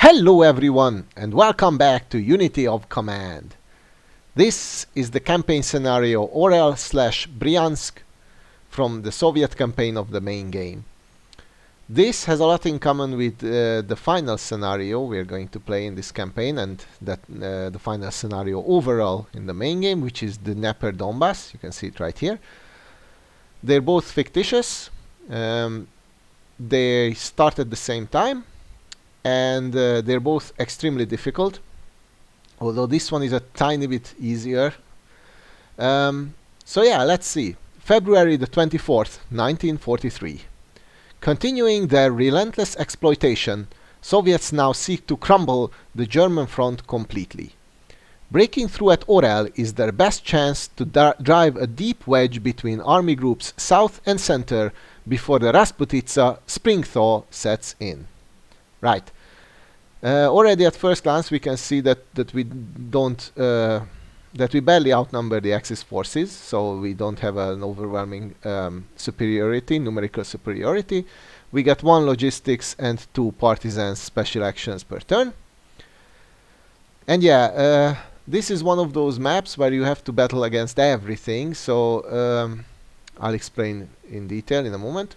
Hello everyone and welcome back to Unity of Command. This is the campaign scenario Orel/Briansk from the Soviet campaign of the main game. This has a lot in common with the final scenario we're going to play in this campaign, and that the final scenario overall in the main game, which is the Dnieper Donbass. You can see it right here. They're both fictitious. They start at the same time. And they're both extremely difficult, although this one is a tiny bit easier. So yeah, let's see. February the 24th, 1943. Continuing their relentless exploitation, Soviets now seek to crumble the German front completely. Breaking through at Orel is their best chance to drive a deep wedge between army groups south and center before the Rasputitsa spring thaw sets in. Right. Already at first glance we can see that we barely outnumber the Axis forces, so we don't have an overwhelming superiority, numerical superiority. We get 1 logistics and 2 partisan special actions per turn. And yeah, this is one of those maps where you have to battle against everything, so I'll explain in detail in a moment.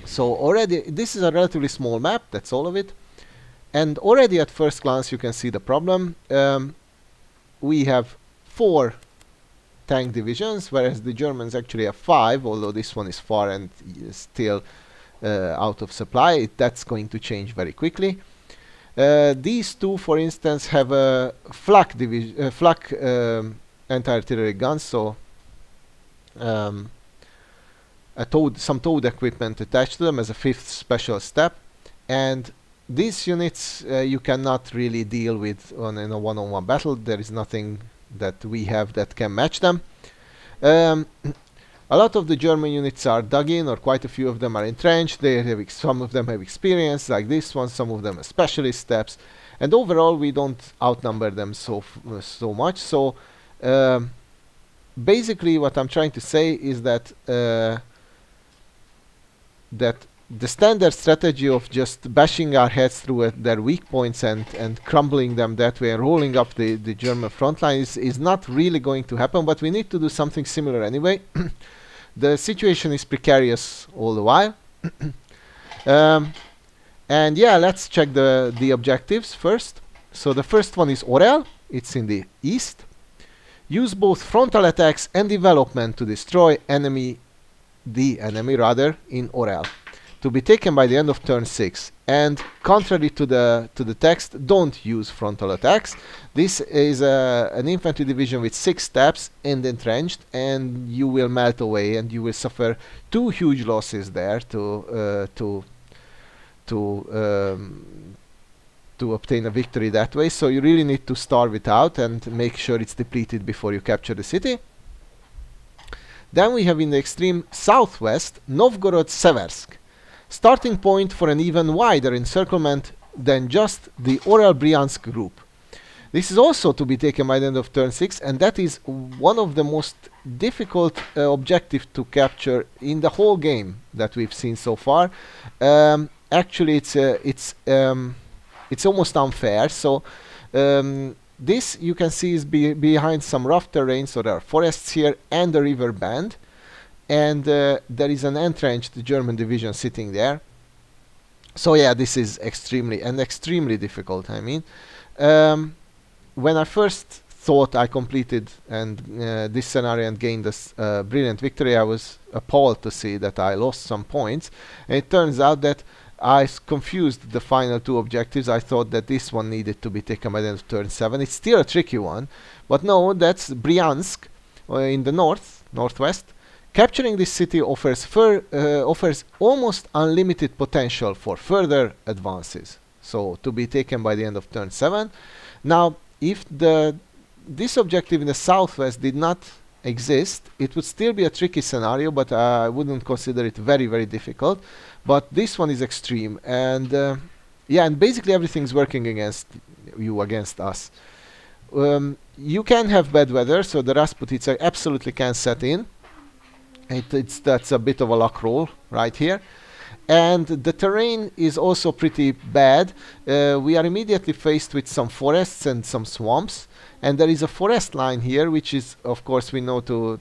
So already this is a relatively small map, that's all of it. And already at first glance you can see the problem. We have 4 tank divisions, whereas the Germans actually have 5, although this one is far and is still out of supply. That's going to change very quickly. These 2, for instance, have a flak anti-artillery guns, so some towed equipment attached to them as a 5th special step, and these units you cannot really deal with in a one-on-one battle. There is nothing that we have that can match them. A lot of the German units are dug in, or quite a few of them are entrenched. Some of them have experience, like this one. Some of them are specialist steps, and overall we don't outnumber them so much. So basically, what I'm trying to say is that the standard strategy of just bashing our heads through their weak points and crumbling them that way and rolling up the German front line is not really going to happen, but we need to do something similar anyway. The situation is precarious all the while. And yeah, let's check the objectives first. So the first one is Orel. It's in the east. Use both frontal attacks and development to destroy the enemy in Orel, to be taken by the end of turn 6. And contrary to the text, don't use frontal attacks. This is an infantry division with 6 steps and entrenched, and you will melt away and you will suffer 2 huge losses there to obtain a victory that way. So you really need to starve it out and make sure it's depleted before you capture the city. Then we have in the extreme southwest Novgorod-Seversk, starting point for an even wider encirclement than just the Orel-Briansk group. This is also to be taken by the end of turn 6, and that is one of the most difficult objectives to capture in the whole game that we've seen so far. Actually, it's almost unfair. So this you can see is behind some rough terrain, so there are forests here and a river band. And there is an entrenched German division sitting there. So yeah, this is extremely difficult. I mean, when I first thought I completed this scenario and gained this brilliant victory, I was appalled to see that I lost some points. And it turns out that I confused the final 2 objectives. I thought that this one needed to be taken by the end of turn 7. It's still a tricky one, but no, that's Briansk in the northwest. Capturing this city offers almost unlimited potential for further advances, so to be taken by the end of turn 7. Now, if this objective in the southwest did not exist, it would still be a tricky scenario, but I wouldn't consider it very difficult. But this one is extreme, and yeah, and basically everything's working against us. You can have bad weather, so the Rasputitsa absolutely can set in. That's a bit of a luck roll right here. And the terrain is also pretty bad. We are immediately faced with some forests and some swamps, and there is a forest line here, which is, of course, we know to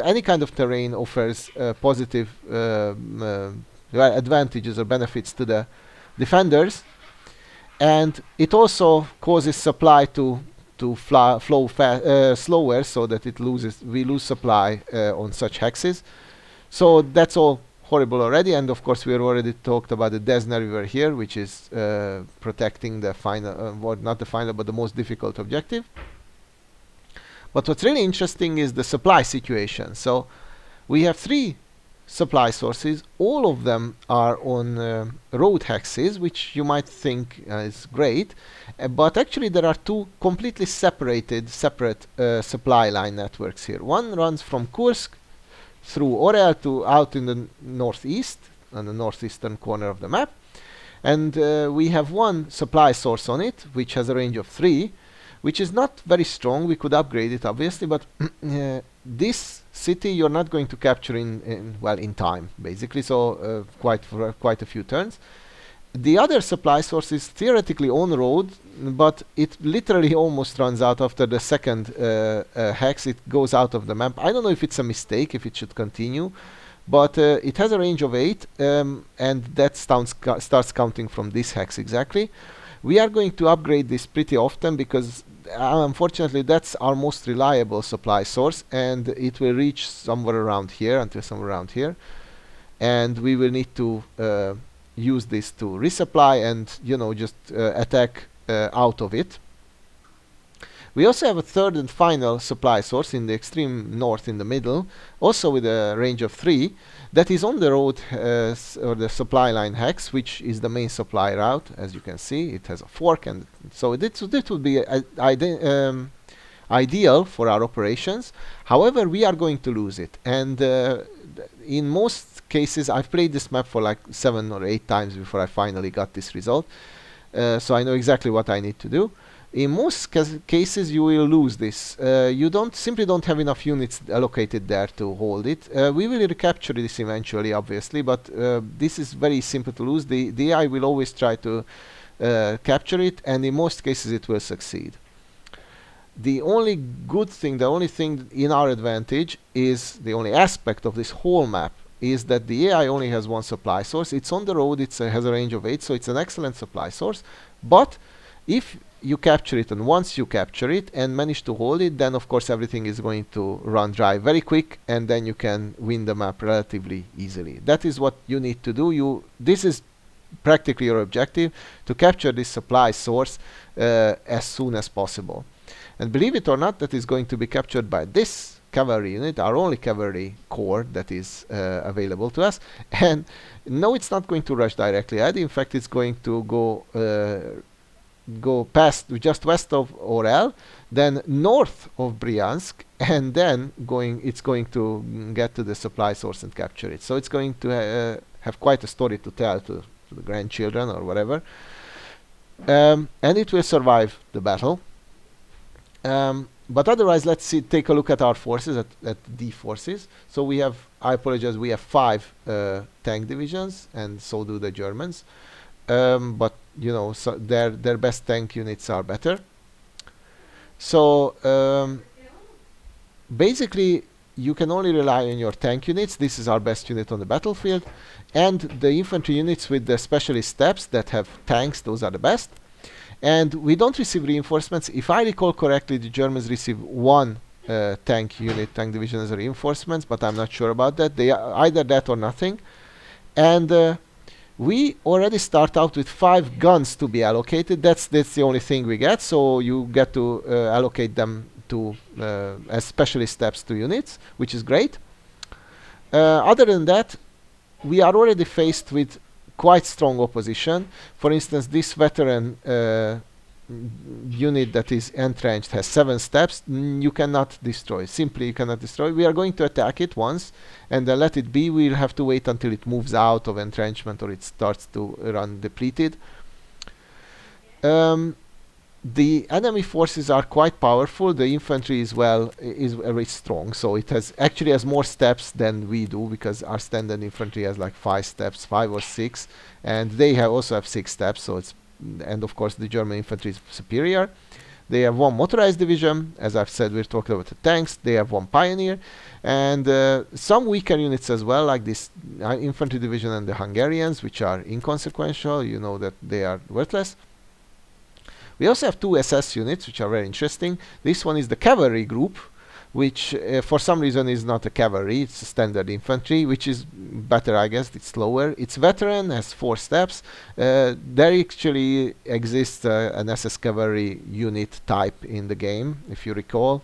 any kind of terrain offers positive advantages or benefits to the defenders, and it also causes supply to flow slower, so that we lose supply on such hexes. So that's all horrible already, and of course we have already talked about the Desna River here, which is protecting the final, well, not the final, but the most difficult objective. But what's really interesting is the supply situation. So we have three supply sources. All of them are on road hexes, which you might think is great, but actually there are two completely separate supply line networks here. One runs from Kursk through Orel to out in the northeast, on the northeastern corner of the map, and we have one supply source on it, which has a range of 3, which is not very strong. We could upgrade it, obviously, but this city you're not going to capture in time, basically, so for quite a few turns. The other supply source is theoretically on road, but it literally almost runs out after the second hex. It goes out of the map. I don't know if it's a mistake, if it should continue, but it has a range of 8, and that starts counting from this hex exactly. We are going to upgrade this pretty often because unfortunately that's our most reliable supply source, and it will reach somewhere around here, until somewhere around here, and we will need to use this to resupply and just attack out of it. We also have a third and final supply source in the extreme north in the middle, also with a range of 3, that is on the road or the supply line hex, which is the main supply route. As you can see, it has a fork, and so this would be ideal for our operations. However, we are going to lose it, and in most cases I've played this map for like 7 or 8 times before I finally got this result, so I know exactly what I need to do. In most cases you will lose this. You simply don't have enough units allocated there to hold it. We will recapture this eventually, obviously, but this is very simple to lose. The AI will always try to capture it, and in most cases it will succeed. The only good thing, the only thing in our advantage, is the only aspect of this whole map, is that the AI only has one supply source. It's on the road, it has a range of 8, so it's an excellent supply source. But if you capture it, and once you capture it and manage to hold it, then of course everything is going to run dry very quick, and then you can win the map relatively easily. That is what you need to do. This is practically your objective, to capture this supply source as soon as possible. And believe it or not, that is going to be captured by this cavalry unit, our only cavalry corps that is available to us. And no, it's not going to rush directly ahead. In fact, it's going to go past, just west of Orel, then north of Briansk, and then it's going to get to the supply source and capture it. So it's going to have quite a story to tell to the grandchildren or whatever, and it will survive the battle. But otherwise, let's take a look at our forces, at D forces. So we have, I apologize, we have 5 tank divisions, and so do the Germans. But so their best tank units are better. So basically, you can only rely on your tank units. This is our best unit on the battlefield, and the infantry units with the specialist steps that have tanks. Those are the best. And we don't receive reinforcements. If I recall correctly, the Germans receive 1 tank division as a reinforcements, but I'm not sure about that. They are either that or nothing. And we already start out with 5 guns to be allocated. That's the only thing we get. So you get to allocate them to as specialist steps to units, which is great. Other than that, we are already faced with quite strong opposition. For instance, this veteran unit that is entrenched has 7 steps. You cannot destroy. Simply, you cannot destroy. We are going to attack it once, and then let it be. We'll have to wait until it moves out of entrenchment or it starts to run depleted. the enemy forces are quite powerful. The infantry is very strong, so it has more steps than we do, because our standard infantry has like 5 steps, 5 or 6, and they also have 6 steps. So and of course the German infantry is superior. They have one motorized division. As I've said, we're talking about the tanks. They have one pioneer, and some weaker units as well, like this infantry division and the Hungarians, which are inconsequential. You know that they are worthless. We also have 2 SS units, which are very interesting. This one is the cavalry group, which for some reason is not a cavalry, it's a standard infantry, which is better, I guess. It's slower. It's veteran, has 4 steps. There actually exists an SS cavalry unit type in the game, if you recall.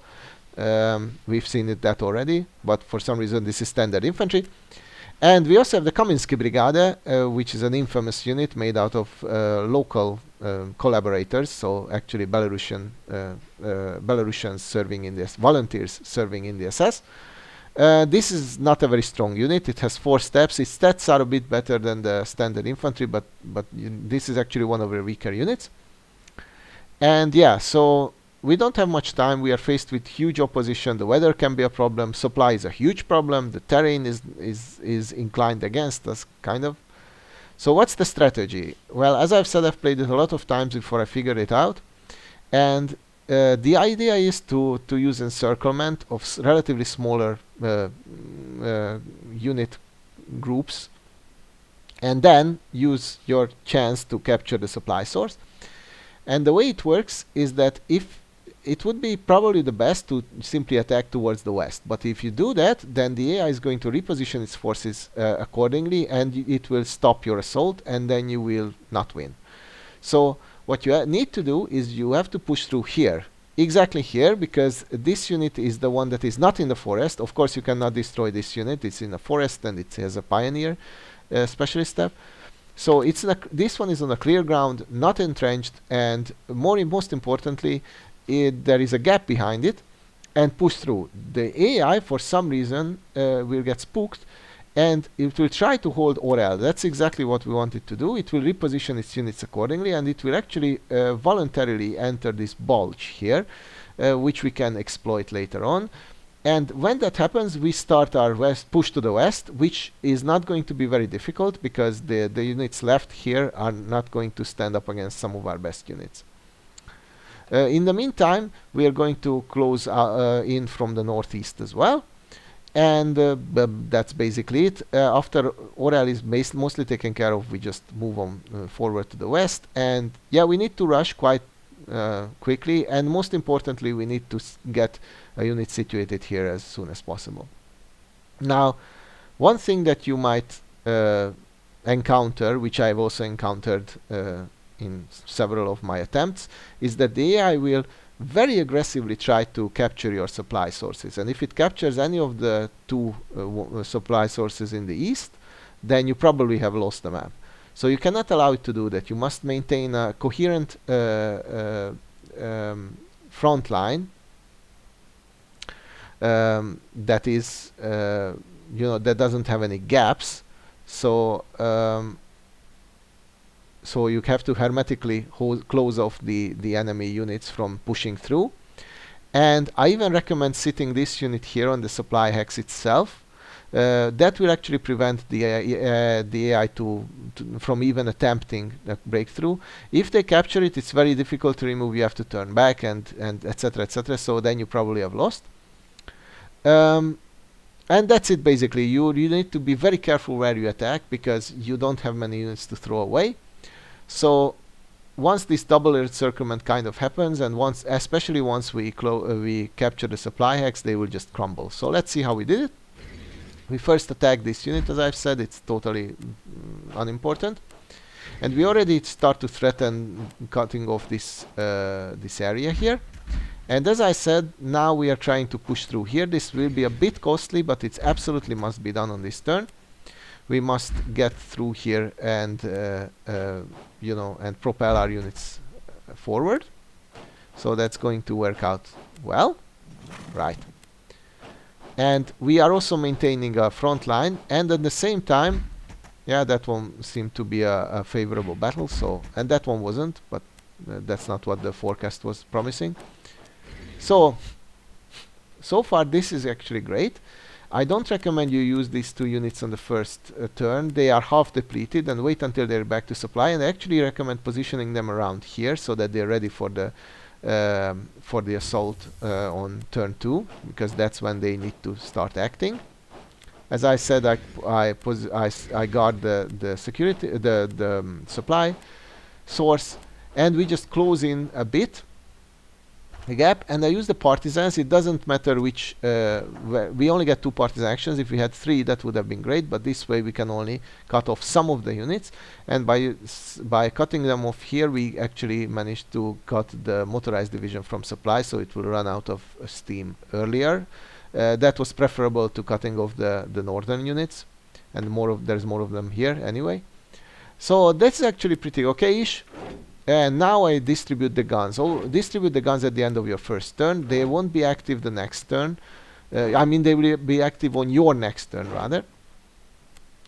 We've seen that already, but for some reason this is standard infantry. And we also have the Kaminsky Brigade, which is an infamous unit made out of local collaborators, so actually Belarusians serving in this, volunteers serving in the SS. This is not a very strong unit. It has 4 steps. Its stats are a bit better than the standard infantry, but this is actually one of the weaker units. And yeah, so we don't have much time. We are faced with huge opposition. The weather can be a problem. Supply is a huge problem. The terrain is inclined against us, kind of. So what's the strategy? Well, as I've said, I've played it a lot of times before I figured it out. And the idea is to use encirclement of relatively smaller unit groups, and then use your chance to capture the supply source. And the way it works is that if it would be probably the best to simply attack towards the west. But if you do that, then the AI is going to reposition its forces accordingly, and it will stop your assault, and then you will not win. So what you need to do is you have to push through here. Exactly here, because this unit is the one that is not in the forest. Of course, you cannot destroy this unit. It's in a forest, and it has a pioneer specialist step. So this one is on a clear ground, not entrenched, and most importantly, there is a gap behind it, and push through. The AI, for some reason, will get spooked, and it will try to hold Orel. That's exactly what we want it to do. It will reposition its units accordingly, and it will actually voluntarily enter this bulge here, which we can exploit later on. And when that happens, we start our push to the west, which is not going to be very difficult, because the units left here are not going to stand up against some of our best units. In the meantime, we are going to close in from the northeast as well. And that's basically it. After Orel is mostly taken care of, we just move on forward to the west. And yeah, we need to rush quite quickly. And most importantly, we need to get a unit situated here as soon as possible. Now, one thing that you might encounter, which I've also encountered in several of my attempts, is that the AI will very aggressively try to capture your supply sources. And if it captures any of the 2 supply sources in the east, then you probably have lost the map. So you cannot allow it to do that. You must maintain a coherent front line that is, that doesn't have any gaps. So so you have to hermetically close off the enemy units from pushing through. And I even recommend sitting this unit here on the supply hex itself. That will actually prevent the AI from even attempting a breakthrough. If they capture it, it's very difficult to remove. You have to turn back, and etc, etc. So then you probably have lost. And that's it basically. You need to be very careful where you attack, because you don't have many units to throw away. So once this double encirclement kind of happens, and especially once we capture the supply hex, they will just crumble. So let's see how we did it. We first attack this unit, as I've said. It's totally unimportant. And we already start to threaten cutting off this area here. And as I said, now we are trying to push through here. This will be a bit costly, but it absolutely must be done on this turn. We must get through here and and propel our units forward. So that's going to work out well, right? And we are also maintaining a front line, and at the same time, yeah, that one seemed to be a favorable battle. So, and that one wasn't, but That's not what the forecast was promising. So far this is actually great. I don't recommend you use these 2 units on the first turn. They are half depleted, and wait until they're back to supply. And I actually recommend positioning them around here so that they're ready for the assault on turn 2, because that's when they need to start acting. As I said, I guard the security, the supply source, and we just close in a bit the gap, and I use the partisans. It doesn't matter which, we only get 2 partisan actions. If we had 3, that would have been great, but this way we can only cut off some of the units, and by cutting them off here, we actually managed to cut the motorized division from supply, so it will run out of steam earlier. That was preferable to cutting off the northern units, and there's more of them here anyway. So that's actually pretty okay-ish. And now I distribute the guns. Distribute the guns at the end of your first turn. They won't be active the next turn. I mean, they will be active on your next turn, rather,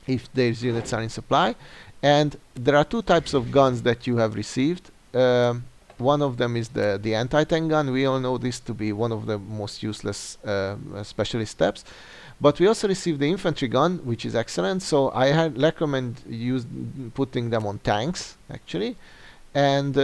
if these units are in supply. And there are 2 types of guns that you have received. One of them is the anti-tank gun. We all know this to be one of the most useless specialist steps. But we also received the infantry gun, which is excellent. So I recommend putting them on tanks, actually. And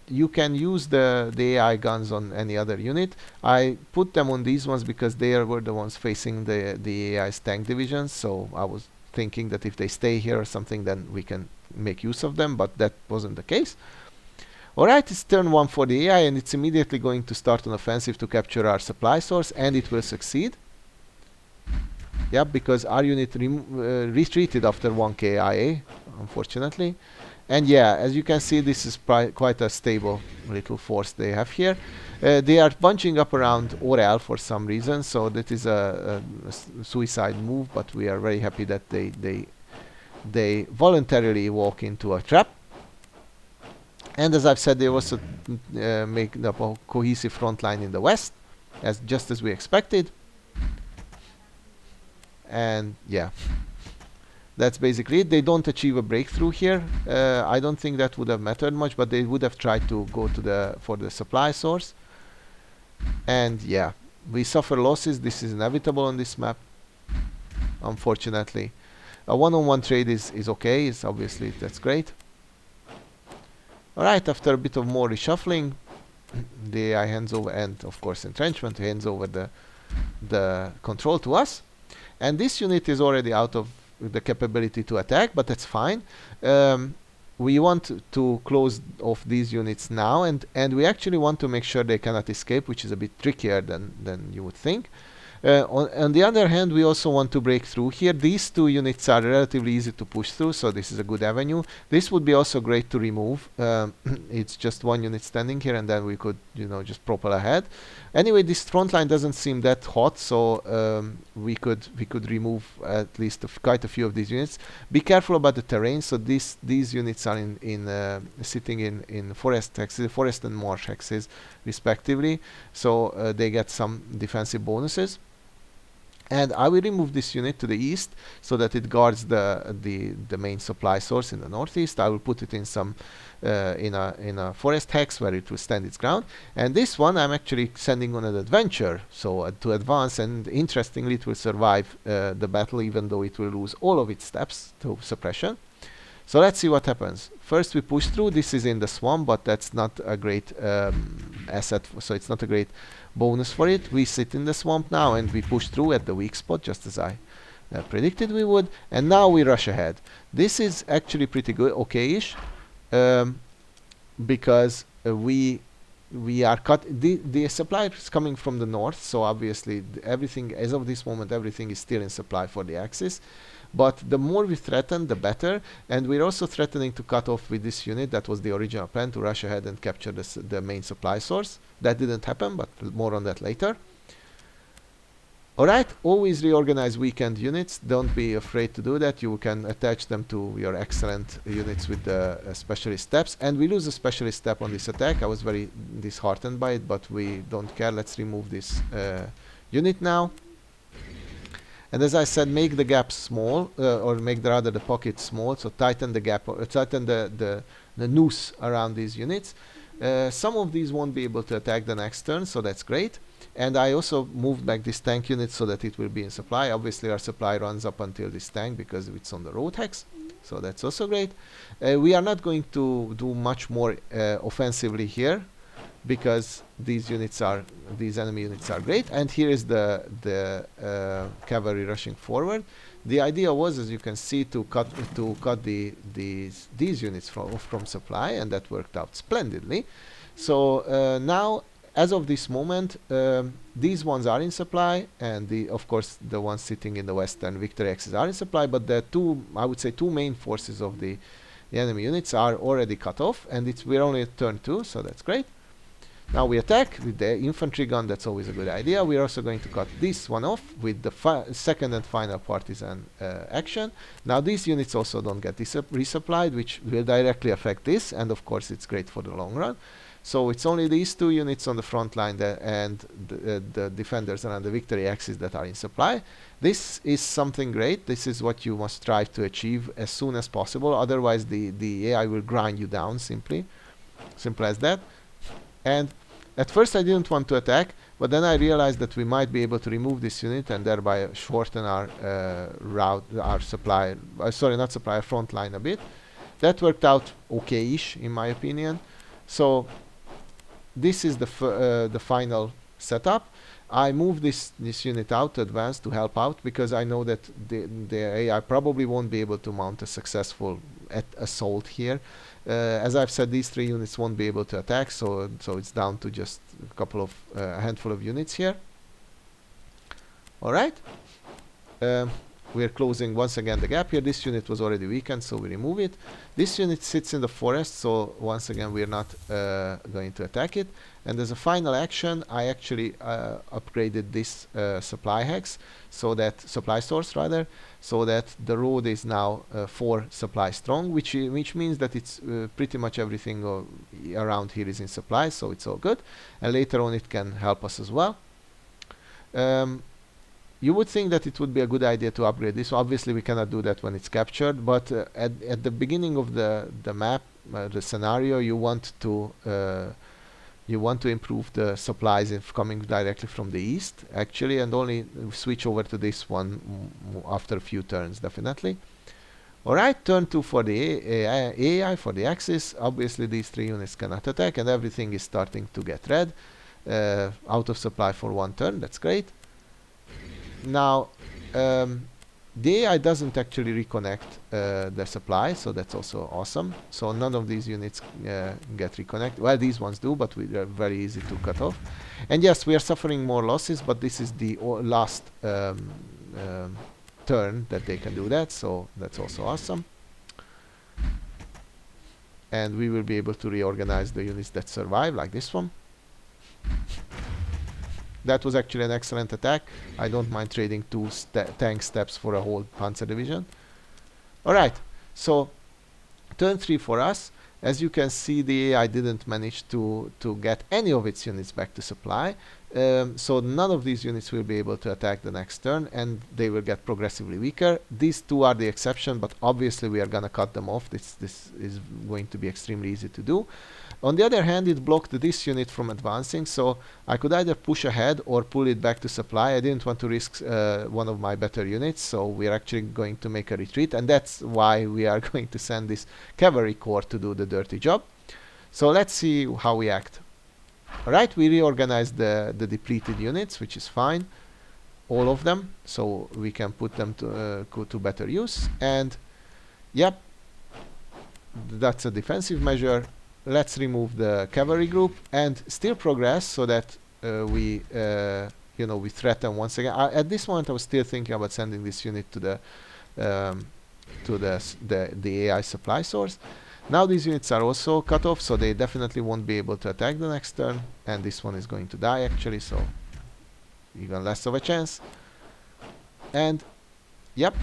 you can use the AI guns on any other unit. I put them on these ones because they were the ones facing the AI's tank divisions. So I was thinking that if they stay here or something, then we can make use of them, but that wasn't the case. Alright, it's turn 1 for the AI, and it's immediately going to start an offensive to capture our supply source, and it will succeed. Yeah, because our unit retreated after 1 KIA, unfortunately. And yeah, as you can see, this is quite a stable little force they have here. They are bunching up around Orel for some reason, so that is a suicide move, but we are very happy that they voluntarily walk into a trap. And as I've said, they also make up a cohesive front line in the west, just as we expected. And yeah, that's basically it. They don't achieve a breakthrough here. I don't think that would have mattered much, but they would have tried to go for the supply source. And yeah, we suffer losses. This is inevitable on this map, unfortunately. A one-on-one trade is okay. It's obviously, that's great. Alright, after a bit of more reshuffling, the AI hands over, and of course entrenchment hands over the control to us. And this unit is already out of the capability to attack, but that's fine. We want to close off these units now, and we actually want to make sure they cannot escape, which is a bit trickier than you would think. On the other hand, we also want to break through here. These 2 units are relatively easy to push through, so this is a good avenue. This would be also great to remove. It's just 1 unit standing here, and then we could, just propel ahead. Anyway, this front line doesn't seem that hot, so we could remove at least quite a few of these units. Be careful about the terrain. So these units are sitting in forest hexes, forest and marsh hexes, respectively. So they get some defensive bonuses. And I will remove this unit to the east so that it guards the main supply source in the northeast. I will put it in some in a forest hex where it will stand its ground. And this one I'm actually sending on an adventure, so to advance. And interestingly, it will survive the battle, even though it will lose all of its steps to suppression. So let's see what happens. First we push through. This is in the swamp, but that's not a great asset, so it's not a great bonus for it. We sit in the swamp now, and we push through at the weak spot, just as I predicted we would. And now we rush ahead. This is actually pretty good, okay-ish, because we are the supply is coming from the north, so obviously everything, as of this moment, everything is still in supply for the Axis. But the more we threaten, the better. And we're also threatening to cut off with this unit. That was the original plan, to rush ahead and capture the main supply source. That didn't happen, but more on that later. Alright, always reorganize weakened units. Don't be afraid to do that. You can attach them to your excellent units with the specialist steps. And we lose a specialist step on this attack. I was very disheartened by it, but we don't care. Let's remove this unit now. And as I said, make the gap small, or make rather the pocket small. So tighten the gap, or tighten the noose around these units. Some of these won't be able to attack the next turn, so that's great. And I also moved back this tank unit so that it will be in supply. Obviously our supply runs up until this tank because it's on the road hex, so that's also great. We are not going to do much more offensively here because these enemy units are great. And here is the cavalry rushing forward. The idea was, as you can see, to cut these units from supply, and that worked out splendidly. So now, as of this moment, these ones are in supply, and of course the ones sitting in the western victory axis are in supply. But the I would say two main forces of the enemy units are already cut off, and we're only at turn 2, so that's great. Now we attack with the infantry gun. That's always a good idea. We're also going to cut this one off with the second and final partisan action. Now these units also don't get resupplied, which will directly affect this, and of course it's great for the long run. So it's only these two units on the front line and the defenders around the victory axis that are in supply. This is something great. This is what you must strive to achieve as soon as possible. Otherwise the AI will grind you down simply. Simple as that. And at first I didn't want to attack, but then I realized that we might be able to remove this unit and thereby shorten our our front line a bit. That worked out okay-ish in my opinion. So this is the final setup. I moved this unit out to advance to help out because I know that the AI probably won't be able to mount a successful assault here. As I've said, these 3 units won't be able to attack, so it's down to just a handful of units here. All right. We're closing once again the gap here. This unit was already weakened, so we remove it. This unit sits in the forest, so once again we're not going to attack it. And as a final action, I actually upgraded this supply source rather, so that the road is now 4 supply strong, which means that it's pretty much everything around here is in supply, so it's all good. And later on it can help us as well. You would think that it would be a good idea to upgrade this. Obviously we cannot do that when it's captured, but at the beginning of the map, the scenario, you want to improve the supplies if coming directly from the east actually, and only switch over to this one after a few turns, definitely. Alright, turn 2 for the AI for the axis. Obviously these 3 units cannot attack, and everything is starting to get red, out of supply for 1 turn. That's great. Now the AI doesn't actually reconnect their supply, so that's also awesome. So none of these units get reconnected. Well, these ones do, but they're very easy to cut off. And yes, we are suffering more losses, but this is the last turn that they can do that, so that's also awesome. And we will be able to reorganize the units that survive, like this one. That was actually an excellent attack. I don't mind trading 2 tank steps for a whole panzer division. Alright, so turn 3 for us. As you can see, the AI didn't manage to get any of its units back to supply. So none of these units will be able to attack the next turn, and they will get progressively weaker. These 2 are the exception, but obviously we are gonna cut them off. This is going to be extremely easy to do. On the other hand, it blocked this unit from advancing, so I could either push ahead or pull it back to supply. I didn't want to risk one of my better units, so we are actually going to make a retreat, and that's why we are going to send this cavalry corps to do the dirty job. So let's see how we act. Alright, we reorganized the depleted units, which is fine. All of them, so we can put them to better use. And yep, that's a defensive measure. Let's remove the cavalry group and still progress so that we threaten once again. At this moment I was still thinking about sending this unit to the AI supply source. Now these units are also cut off, so they definitely won't be able to attack the next turn, and this one is going to die actually, so even less of a chance. And yep,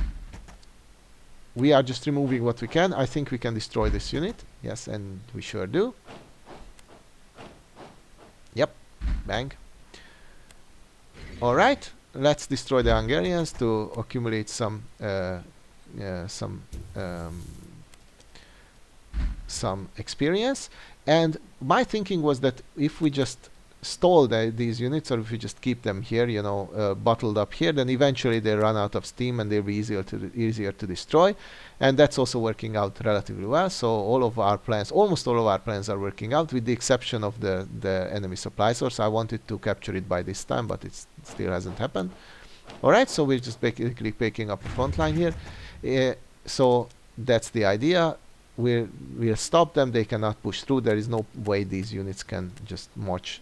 we are just removing what we can. I think we can destroy this unit. Yes, and we sure do. Yep, bang. Alright, let's destroy the Hungarians to accumulate some some experience. And my thinking was that if we just stall these units, or if we just keep them here, bottled up here, then eventually they run out of steam and they'll be easier to destroy. And that's also working out relatively well. So almost all of our plans are working out, with the exception of the enemy supply source. I wanted to capture it by this time, but it still hasn't happened. All right, so we're just basically picking up the front line here. So that's the idea. We'll stop them. They cannot push through. There is no way these units can just march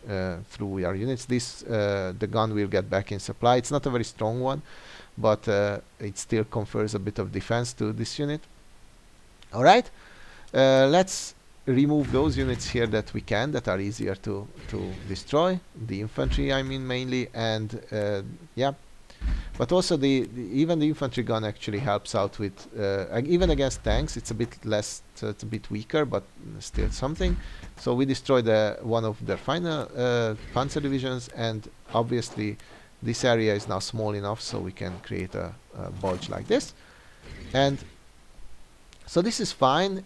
through our units. The gun will get back in supply. It's not a very strong one, but it still confers a bit of defense to this unit. All right, let's remove those units here that we can, that are easier to destroy. The infantry, I mean, mainly, and yeah. But also even the infantry gun actually helps out with even against tanks. It's a bit less, so it's a bit weaker, but still something. So we destroyed one of their final panzer divisions, and obviously this area is now small enough so we can create a bulge like this. And so this is fine.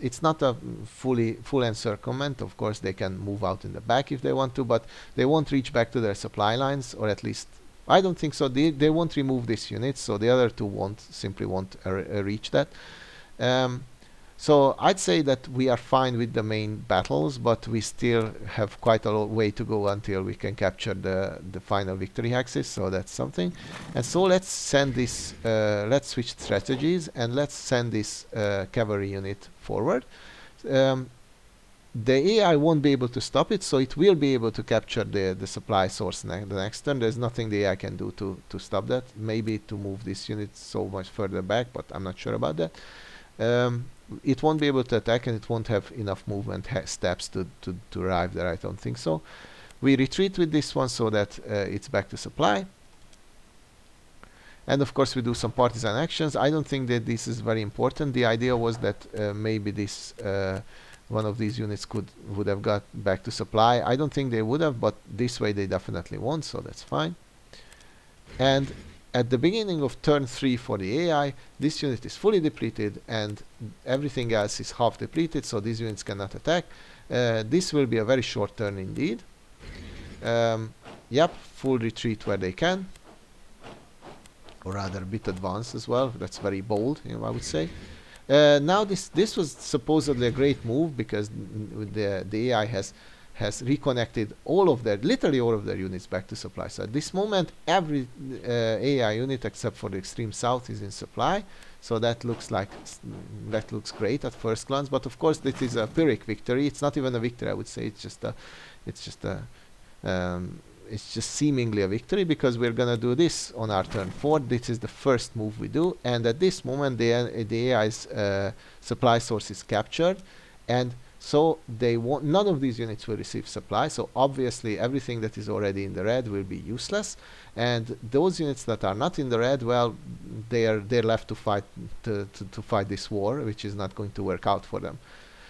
It's not a full encirclement. Of course, they can move out in the back if they want to, but they won't reach back to their supply lines, or at least I don't think so. They won't remove this unit, so the other two simply won't reach that. So I'd say that we are fine with the main battles, but we still have quite a way to go until we can capture the final victory axis. So that's something. And so let's send this. Let's switch strategies and let's send this cavalry unit forward. The AI won't be able to stop it, so it will be able to capture the supply source the next turn. There's nothing the AI can do to stop that. Maybe to move this unit so much further back, but I'm not sure about that. It won't be able to attack, and it won't have enough movement steps to arrive there. I don't think so. We retreat with this one so that it's back to supply. And of course we do some partisan actions. I don't think that this is very important. The idea was that maybe this one of these units would have got back to supply. I don't think they would have, but this way they definitely won't, so that's fine. And at the beginning of turn 3 for the AI, this unit is fully depleted and everything else is half depleted, so these units cannot attack. This will be a very short turn indeed. Yep, full retreat where they can, or rather a bit advanced as well. That's very bold, I would say. Now this was supposedly a great move, because the AI has reconnected literally all of their units back to supply. So at this moment, every AI unit except for the extreme south is in supply. So that looks great at first glance. But of course, this is a Pyrrhic victory. It's not even a victory, I would say. It's just seemingly a victory, because we're gonna do this on our turn 4. This is the first move we do, and at this moment the AI's supply source is captured, and so none of these units will receive supply. So obviously everything that is already in the red will be useless, and those units that are not in the red, well, they're left to fight to fight this war, which is not going to work out for them.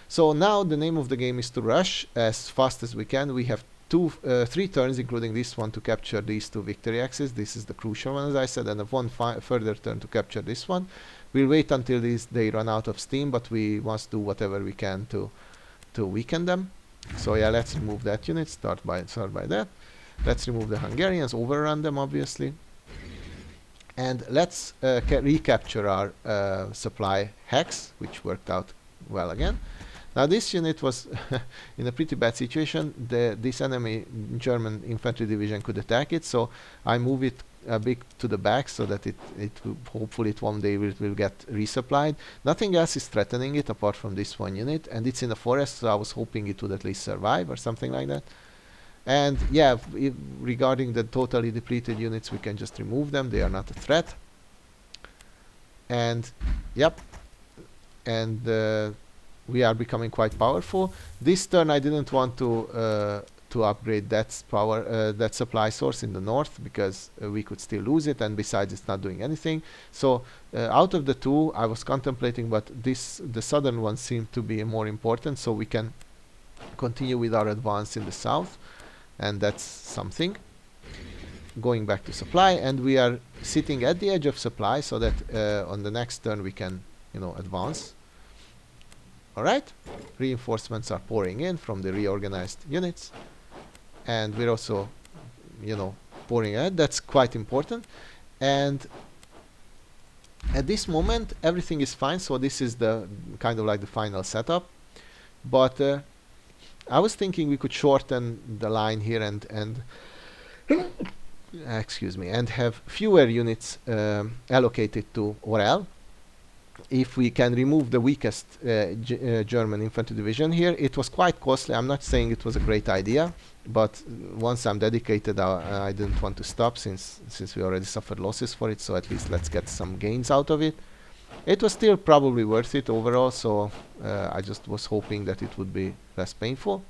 So now the name of the game is to rush as fast as we can. We have 3 turns, including this one, to capture these 2 victory axes. This is the crucial one, as I said, and one further turn to capture this one. We'll wait until they run out of steam, but we must do whatever we can to weaken them. So yeah, let's remove that unit. Start by that. Let's remove the Hungarians, overrun them obviously, and let's recapture our supply hex, which worked out well again. Now this unit was in a pretty bad situation. This enemy German infantry division could attack it, so I move it a bit to the back so that hopefully one day will get resupplied. Nothing else is threatening it apart from this one unit, and it's in the forest, so I was hoping it would at least survive or something like that. And yeah, regarding the totally depleted units, we can just remove them. They are not a threat. And yep, and we are becoming quite powerful. This turn I didn't want to upgrade that supply source in the north, because we could still lose it, and besides it's not doing anything. So out of the 2 I was contemplating, but the southern one seemed to be more important, so we can continue with our advance in the south, and that's something. Going back to supply, and we are sitting at the edge of supply, so that on the next turn we can advance. Alright, reinforcements are pouring in from the reorganized units, and we're also, you know, pouring ahead. That's quite important. And at this moment everything is fine, so this is the kind of like the final setup. But I was thinking we could shorten the line here and excuse me, and have fewer units allocated to Orel. If we can remove the weakest German infantry division here. It was quite costly. I'm not saying it was a great idea, but once I'm dedicated, I didn't want to stop since we already suffered losses for it, so at least let's get some gains out of it. It was still probably worth it overall, so I just was hoping that it would be less painful.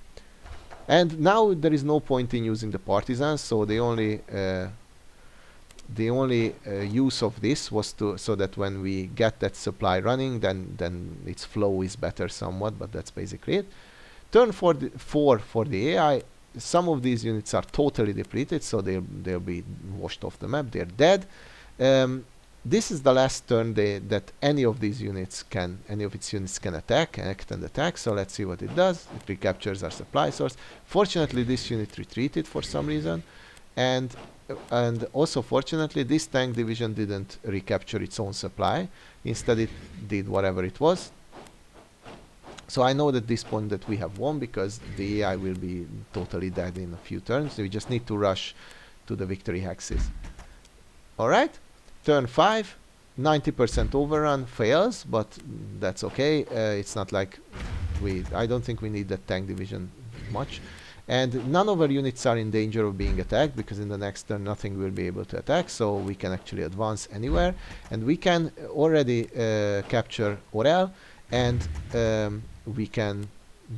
And now there is no point in using the partisans, so the only use of this was so that when we get that supply running, then its flow is better somewhat, but that's basically it. Turn 4 for the AI. Some of these units are totally depleted, so they'll be washed off the map. They're dead. This is the last turn that any of its units can act and attack. So let's see what it does. It recaptures our supply source. Fortunately, this unit retreated for some reason, and also fortunately this tank division didn't recapture its own supply. Instead it did whatever it was. So I know at this point that we have won, because the AI will be totally dead in a few turns. We just need to rush to the victory hexes. Alright, turn 5, 90% overrun, fails, but that's okay. It's not like I don't think we need that tank division much. And none of our units are in danger of being attacked, because in the next turn nothing will be able to attack, so we can actually advance anywhere. And we can already capture Orel, and we can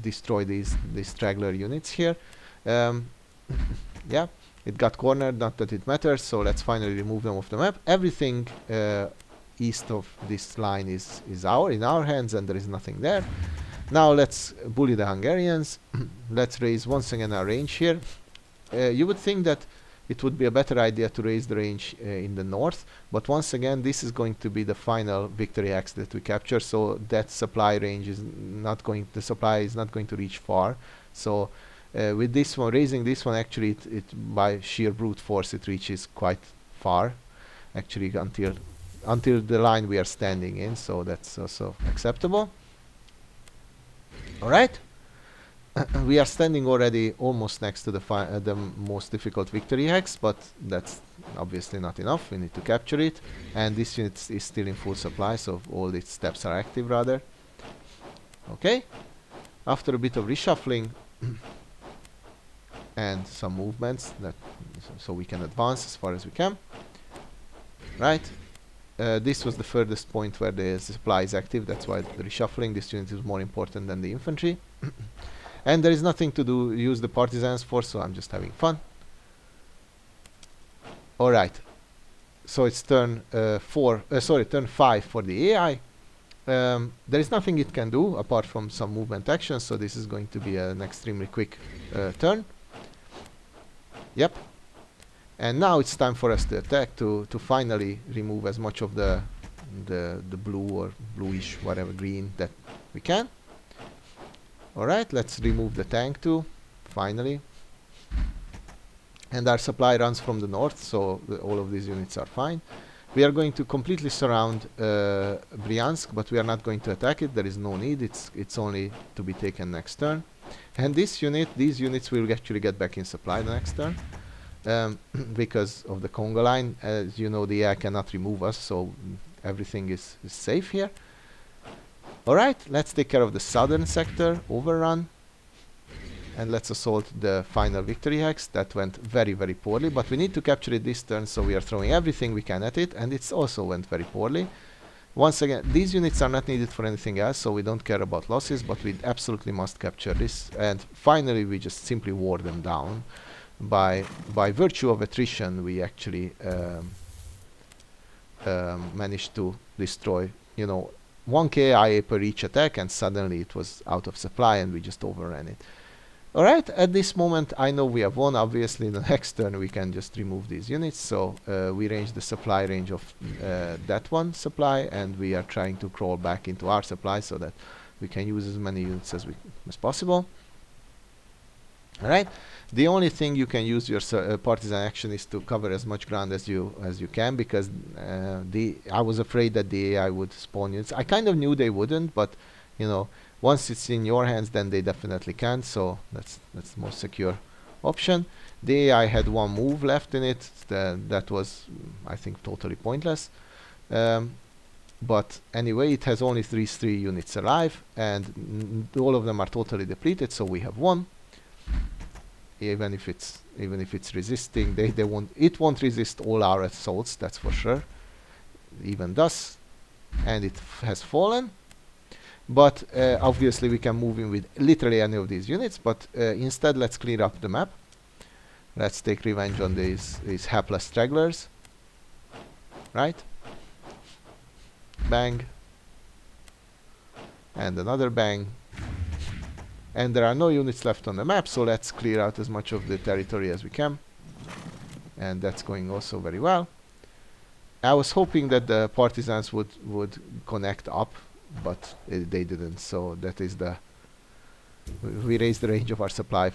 destroy these straggler units here. Yeah, it got cornered, not that it matters, so let's finally remove them off the map. Everything east of this line is in our hands, and there is nothing there. Now let's bully the Hungarians. Let's raise once again our range here. You would think that it would be a better idea to raise the range in the north, but once again this is going to be the final victory axe that we capture, so that supply range is not going, the supply is not going to reach far. So with this one, raising this one, actually it by sheer brute force it reaches quite far, actually until the line we are standing in, so that's also acceptable. Alright, we are standing already almost next to the most difficult victory hex, but that's obviously not enough. We need to capture it, and this unit is still in full supply, so all its steps are active rather. Okay, after a bit of reshuffling and some movements, so we can advance as far as we can. Right. This was the furthest point where the supply is active, that's why the reshuffling. This unit is more important than the infantry. And there is nothing to use the partisans for, so I'm just having fun. Alright, so it's turn 5 for the AI. There is nothing it can do apart from some movement actions, so this is going to be an extremely quick turn. Yep. And now it's time for us to attack, to finally remove as much of the blue or bluish, whatever, green that we can. Alright, let's remove the tank too, finally. And our supply runs from the north, so all of these units are fine. We are going to completely surround Briansk, but we are not going to attack it. There is no need. It's only to be taken next turn. And these units will actually get back in supply the next turn. Because of the Congo line. As you know, the AI cannot remove us, so everything is safe here. Alright, let's take care of the southern sector, overrun, and let's assault the final victory hex. That went very, very poorly, but we need to capture it this turn, so we are throwing everything we can at it, and it also went very poorly. Once again, these units are not needed for anything else, so we don't care about losses, but we absolutely must capture this, and finally we just simply wore them down. By virtue of attrition, we actually managed to destroy, 1k IA per each attack, and suddenly it was out of supply and we just overran it. Alright, at this moment I know we have won. Obviously in the next turn we can just remove these units, so we range the supply range of that one supply, and we are trying to crawl back into our supply so that we can use as many units as possible. All right. The only thing you can use your partisan action is to cover as much ground as you can, because I was afraid that the AI would spawn units. I kind of knew they wouldn't, but you know, once it's in your hands, then they definitely can. So that's the most secure option. The AI had one move left in it. That was, I think, totally pointless. But anyway, it has only 3 units alive, and all of them are totally depleted. So we have won. Even if it's resisting, it won't resist all our assaults, that's for sure. Even thus, and it has fallen. But obviously we can move in with literally any of these units. But instead, let's clear up the map. Let's take revenge on these hapless stragglers. Right? Bang. And another bang. And there are no units left on the map, so let's clear out as much of the territory as we can. And that's going also very well. I was hoping that the partisans would connect up, but they didn't. So that is we raised the range of our supply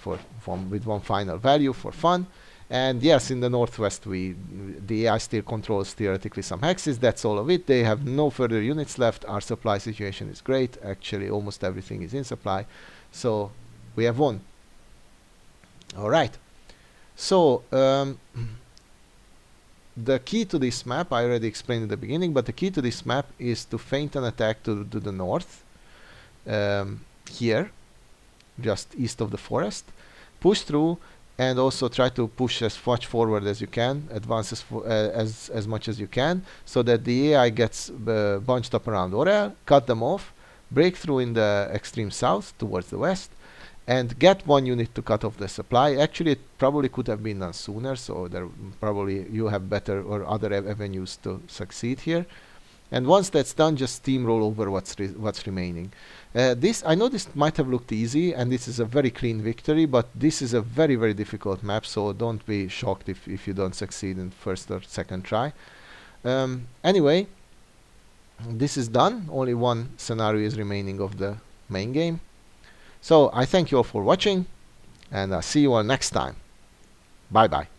with one final value for fun. And yes, in the northwest, the AI still controls theoretically some hexes. That's all of it. They have no further units left. Our supply situation is great. Actually, almost everything is in supply. So we have won. All right. So the key to this map, I already explained at the beginning, but the key to this map is to feint an attack to the north, here, just east of the forest, push through, and also try to push as much forward as you can, advance as much as you can, so that the AI gets bunched up around Orel, cut them off, break through in the extreme south towards the west, and get one unit to cut off the supply. Actually, it probably could have been done sooner, so you have better or other avenues to succeed here. And once that's done, just steamroll over what's remaining. I know this might have looked easy, and this is a very clean victory, but this is a very, very difficult map, so don't be shocked if you don't succeed in first or second try. Anyway, this is done. Only one scenario is remaining of the main game. So I thank you all for watching, and I'll see you all next time. Bye bye.